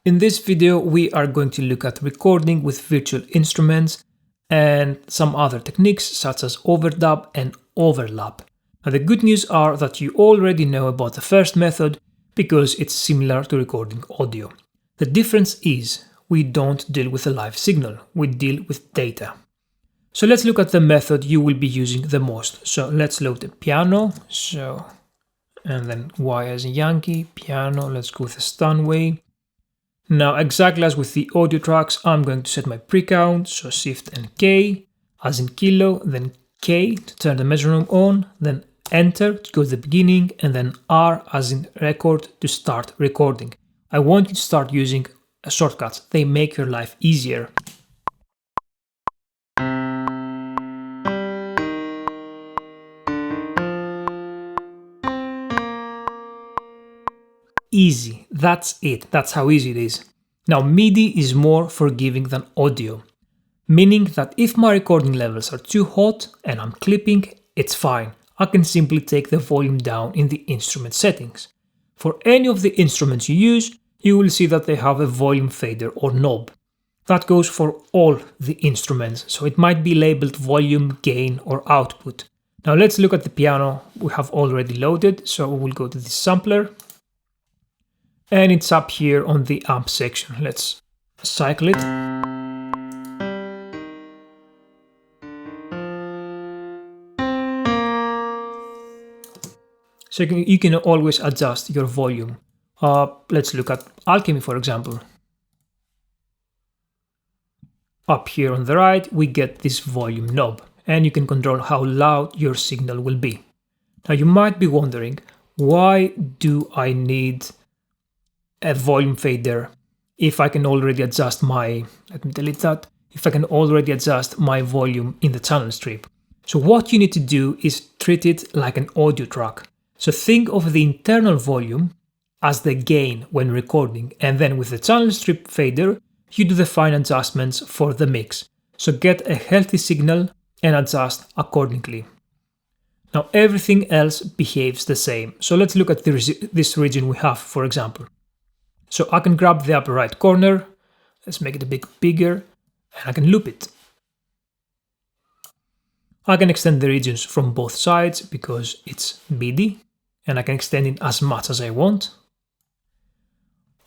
In this video, we are going to look at recording with virtual instruments and some other techniques such as overdub and overlap. Now, the good news are that you already know about the first method because it's similar to recording audio. The difference is we don't deal with a live signal, we deal with data. So let's look at the method you will be using the most. So let's load the piano. And then Y as in Yankee, piano, let's go with the Stanway. Now, exactly as with the audio tracks, I'm going to set my pre-count, so Shift and K, as in kilo, then K to turn the metronome on, then Enter to go to the beginning, and then R as in record to start recording. I want you to start using shortcuts, they make your life easier. Easy, that's it, that's how easy it is. Now, MIDI is more forgiving than audio, meaning that if my recording levels are too hot and I'm clipping, it's fine. I can simply take the volume down in the instrument settings. For any of the instruments you use, you will see that they have a volume fader or knob. That goes for all the instruments, so it might be labeled volume, gain, or output. Now let's look at the piano we have already loaded, so we'll go to the sampler. And it's up here on the amp section. Let's cycle it. So you can always adjust your volume. Let's look at Alchemy, for example. Up here on the right, we get this volume knob, and you can control how loud your signal will be. Now you might be wondering, why do I need a volume fader if I can already adjust my, let me delete that, if I can already adjust my volume in the channel strip? So what you need to do is treat it like an audio track. So think of the internal volume as the gain when recording, and then with the channel strip fader, you do the fine adjustments for the mix. So get a healthy signal and adjust accordingly. Now everything else behaves the same. So let's look at this region we have, for example. So I can grab the upper right corner, let's make it a bit bigger, and I can loop it. I can extend the regions from both sides because it's MIDI, and I can extend it as much as I want.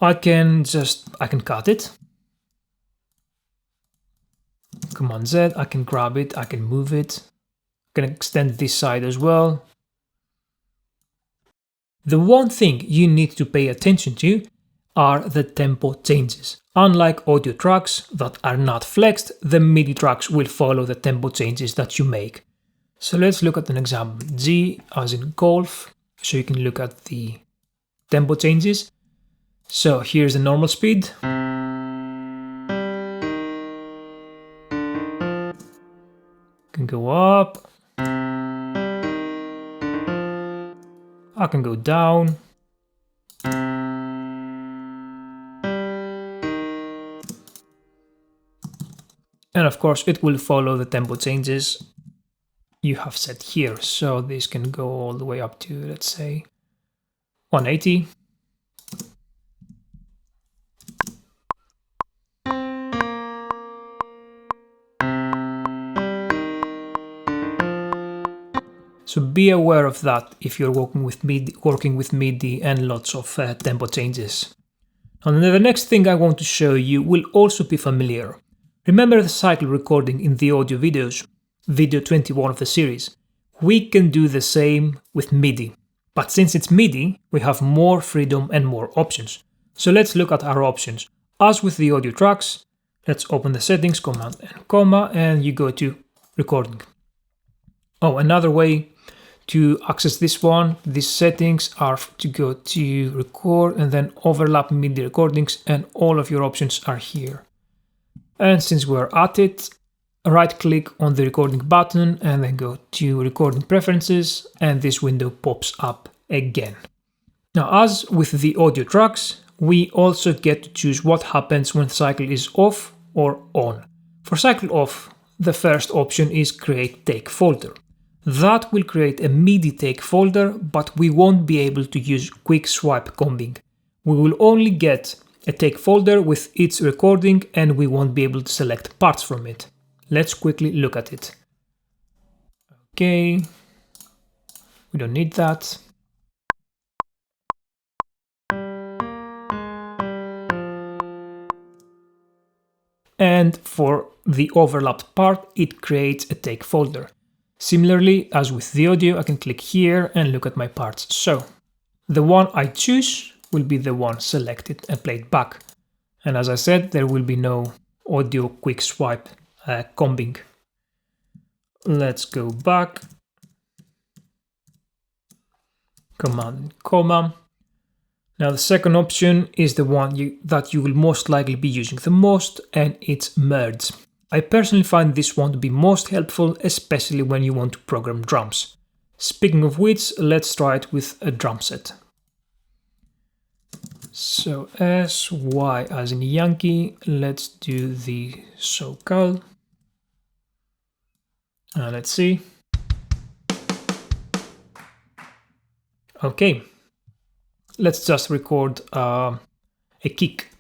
I can cut it. Command Z, I can grab it, I can move it. I can extend this side as well. The one thing you need to pay attention to are the tempo changes. Unlike audio tracks that are not flexed, the MIDI tracks will follow the tempo changes that you make. So let's look at an example. G as in golf, so you can look at the tempo changes. So here's the normal speed. Can go up. I can go down. And of course, it will follow the tempo changes you have set here. So this can go all the way up to, let's say, 180. So be aware of that if you're working with MIDI and lots of tempo changes. And the next thing I want to show you will also be familiar. Remember the cycle recording in the audio videos, video 21 of the series? We can do the same with MIDI, but since it's MIDI, we have more freedom and more options. So let's look at our options. As with the audio tracks, let's open the settings, Command and comma, and you go to recording. Oh, another way to access this one, these settings are to go to record and then overlap MIDI recordings, and all of your options are here. And since we're at it, right click on the recording button and then go to recording preferences, and this window pops up again. Now, as with the audio tracks, we also get to choose what happens when cycle is off or on. For cycle off, the first option is create take folder. That will create a MIDI take folder, but we won't be able to use quick swipe combing. We will only get a take folder with its recording, and we won't be able to select parts from it. Let's quickly look at it. Okay, we don't need that. And for the overlapped part, it creates a take folder. Similarly, as with the audio, I can click here and look at my parts. So the one I choose will be the one selected and played back. And as I said, there will be no audio quick swipe combing. Let's go back. Command and comma. Now the second option is the one that you will most likely be using the most, and it's merge. I personally find this one to be most helpful, especially when you want to program drums. Speaking of which, let's try it with a drum set. So SY as in Yankee, let's do the SoCal. Let's see. Okay, let's just record a kick.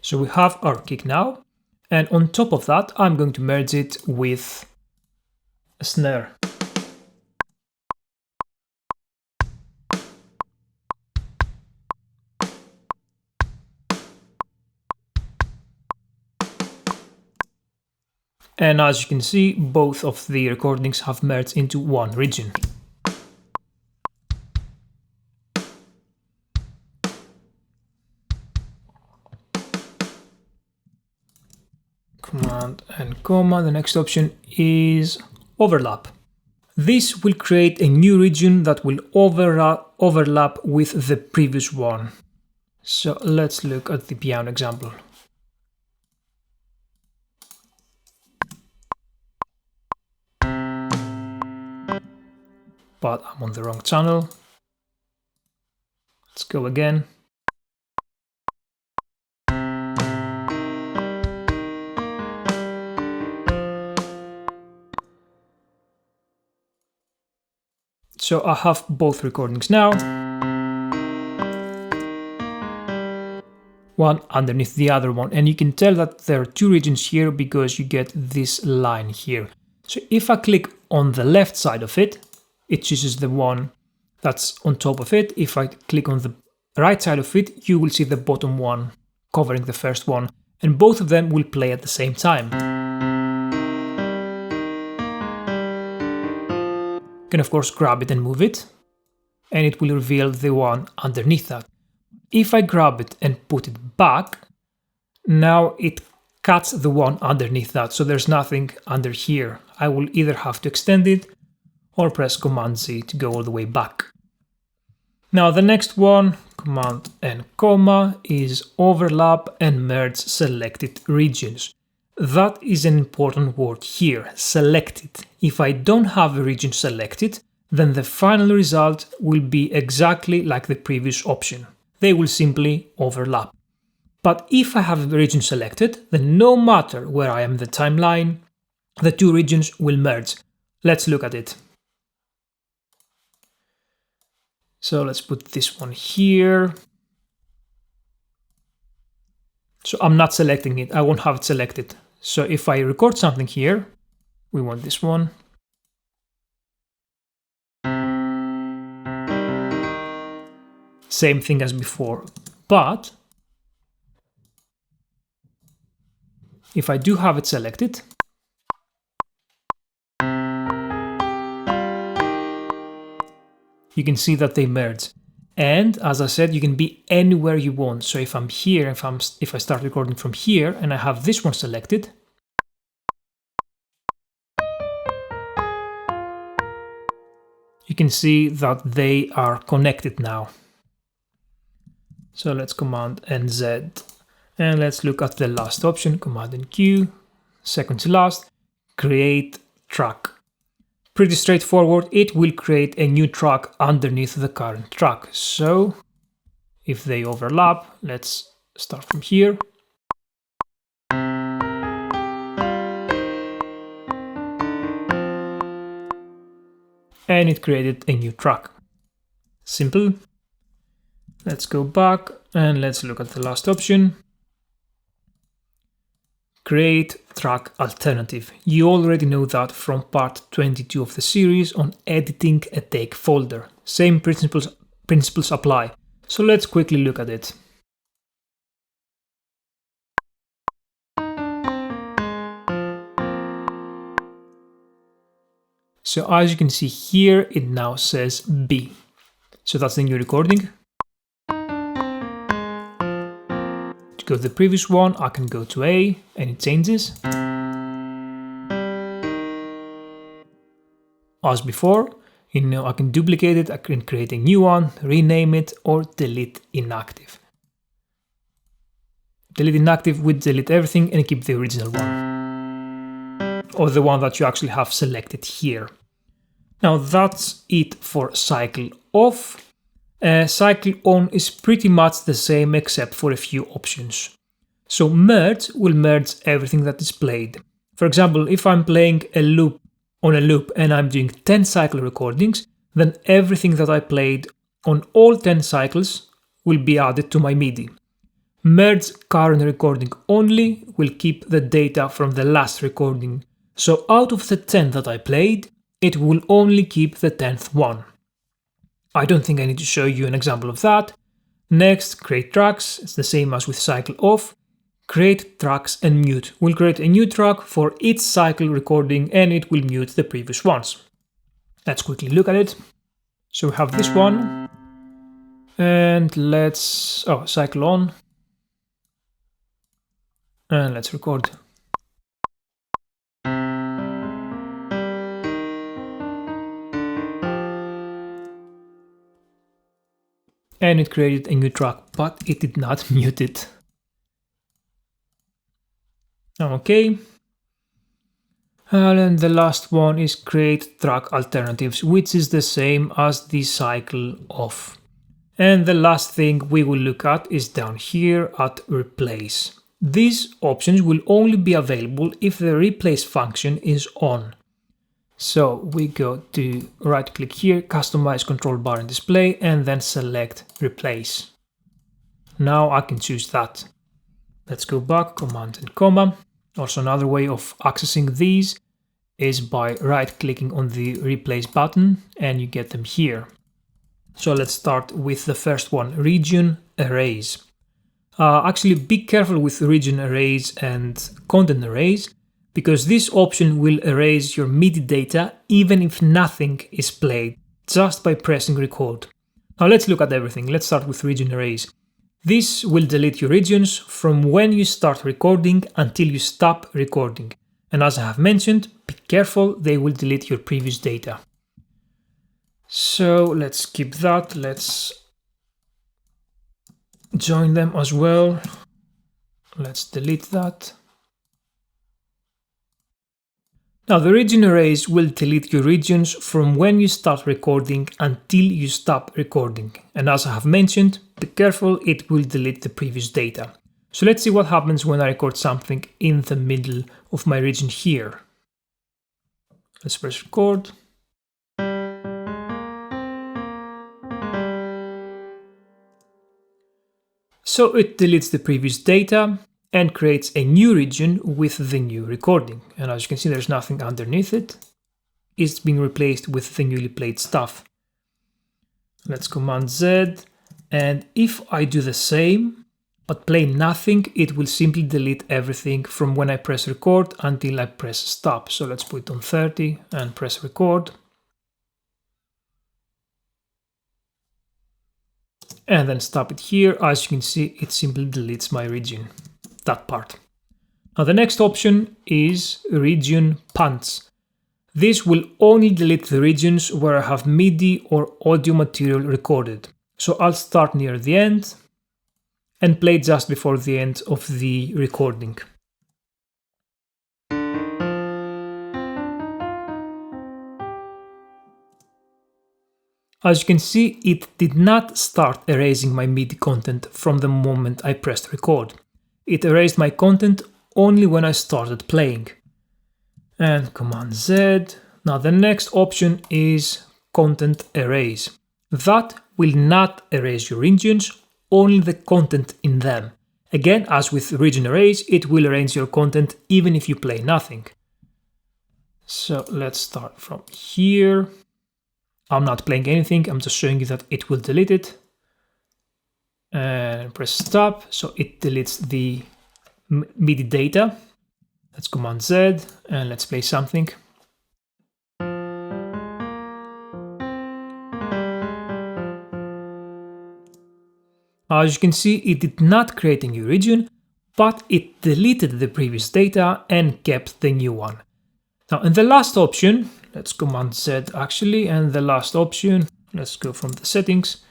So we have our kick now, and on top of that, I'm going to merge it with a snare. And as you can see, both of the recordings have merged into one region. Command and comma. The next option is overlap. This will create a new region that will overlap with the previous one. So let's look at the piano example. But I'm on the wrong channel. Let's go again. So I have both recordings now. One underneath the other one, and you can tell that there are two regions here because you get this line here. So if I click on the left side of it, it chooses the one that's on top of it. If I click on the right side of it, you will see the bottom one covering the first one, and both of them will play at the same time. You can of course grab it and move it, and it will reveal the one underneath that. If I grab it and put it back, now it cuts the one underneath that, so there's nothing under here. I will either have to extend it or press Command Z to go all the way back. Now the next one, Command and comma, is overlap and merge selected regions. That is an important word here, selected. If I don't have a region selected, then the final result will be exactly like the previous option. They will simply overlap. But if I have the region selected, then no matter where I am in the timeline, the two regions will merge. Let's look at it. So let's put this one here. So I'm not selecting it, I won't have it selected. So if I record something here, we want this one. Same thing as before, but if I do have it selected, you can see that they merge. And as I said, you can be anywhere you want. So if I'm here, if I start recording from here and I have this one selected, you can see that they are connected now. So let's Command and Z, and let's look at the last option, Command and Q, second to last, create track. Pretty straightforward, it will create a new track underneath the current track. So if they overlap, let's start from here. and it created a new track. Simple. Let's go back and let's look at the last option. Create track alternative. You already know that from part 22 of the series on editing a take folder. Same principles apply. So let's quickly look at it. So as you can see here, it now says B. So that's the new recording. To go to the previous one, I can go to A and it changes. As before, I can duplicate it, I can create a new one, rename it, or delete inactive. Delete inactive would delete everything and keep the original one, or the one that you actually have selected here. Now that's it for cycle off. Cycle on is pretty much the same except for a few options. So merge will merge everything that is played. For example, if I'm playing a loop on a loop and I'm doing 10 cycle recordings, then everything that I played on all 10 cycles will be added to my MIDI. Merge current recording only will keep the data from the last recording. So out of the 10 that I played, it will only keep the 10th one. I don't think I need to show you an example of that. Next, create tracks. It's the same as with cycle off. Create tracks and mute. We'll create a new track for each cycle recording and it will mute the previous ones. Let's quickly look at it. So we have this one. And let's cycle on. And let's record. And it created a new track, but it did not mute it. Okay. And the last one is create track alternatives, which is the same as the cycle off. And the last thing we will look at is down here at replace. These options will only be available if the replace function is on. So we go to right click here, customize control bar and display, and then select replace. Now I can choose that. Let's go back, command and comma. Also another way of accessing these is by right clicking on the replace button and you get them here. So let's start with the first one, region arrays. Actually be careful with region arrays and content arrays, because this option will erase your MIDI data even if nothing is played, just by pressing record. Now let's look at everything. Let's start with region arrays. This will delete your regions from when you start recording until you stop recording. And as I have mentioned, be careful, they will delete your previous data. So let's skip that. Let's join them as well. Let's delete that. Now the region arrays will delete your regions from when you start recording until you stop recording. And as I have mentioned, be careful, it will delete the previous data. So let's see what happens when I record something in the middle of my region here. Let's press record. So it deletes the previous data and creates a new region with the new recording. And as you can see, there's nothing underneath it. It's being replaced with the newly played stuff. Let's Command Z. And if I do the same, but play nothing, it will simply delete everything from when I press record until I press stop. So let's put it on 30 and press record. And then stop it here. As you can see, it simply deletes my region. That part. Now the next option is region punch. This will only delete the regions where I have MIDI or audio material recorded. So I'll start near the end and play just before the end of the recording. As you can see, it did not start erasing my MIDI content from the moment I pressed record. It erased my content only when I started playing. And Command Z. Now the next option is content erase. That will not erase your regions, only the content in them. Again, as with region erase, it will erase your content even if you play nothing. So let's start from here. I'm not playing anything, I'm just showing you that it will delete it. And press stop, so it deletes the MIDI data. Let's Command Z and let's play something. As you can see, it did not create a new region, but it deleted the previous data and kept the new one. Now in the last option, let's Command Z actually, and the last option, let's go from the settings,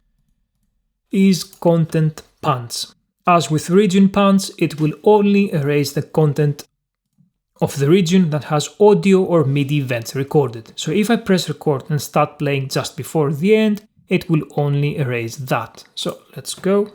is content punch. As with region punch, it will only erase the content of the region that has audio or MIDI events recorded. So if I press record and start playing just before the end, it will only erase that. So let's go.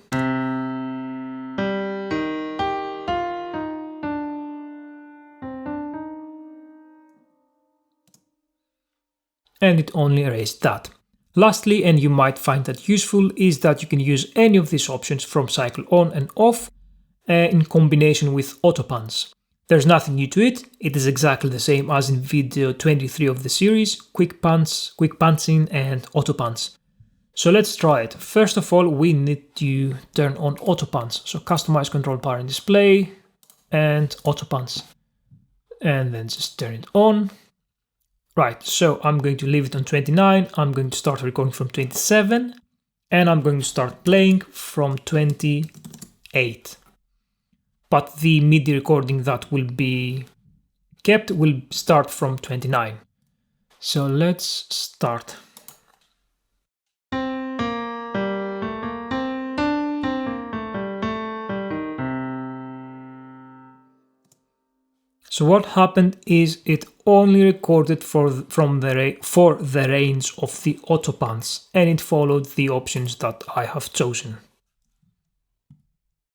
And it only erased that. Lastly, and you might find that useful, is that you can use any of these options from cycle on and off in combination with Autopunch. There's nothing new to it, it is exactly the same as in video 23 of the series, quick punching and Autopunch. So let's try it. First of all, we need to turn on Autopunch. So customize control bar and display and Autopunch. And then just turn it on. Right, so I'm going to leave it on 29. I'm going to start recording from 27. And I'm going to start playing from 28. But the MIDI recording that will be kept will start from 29. So let's start. So what happened is it only recorded for the range of the Autopunch, and it followed the options that I have chosen.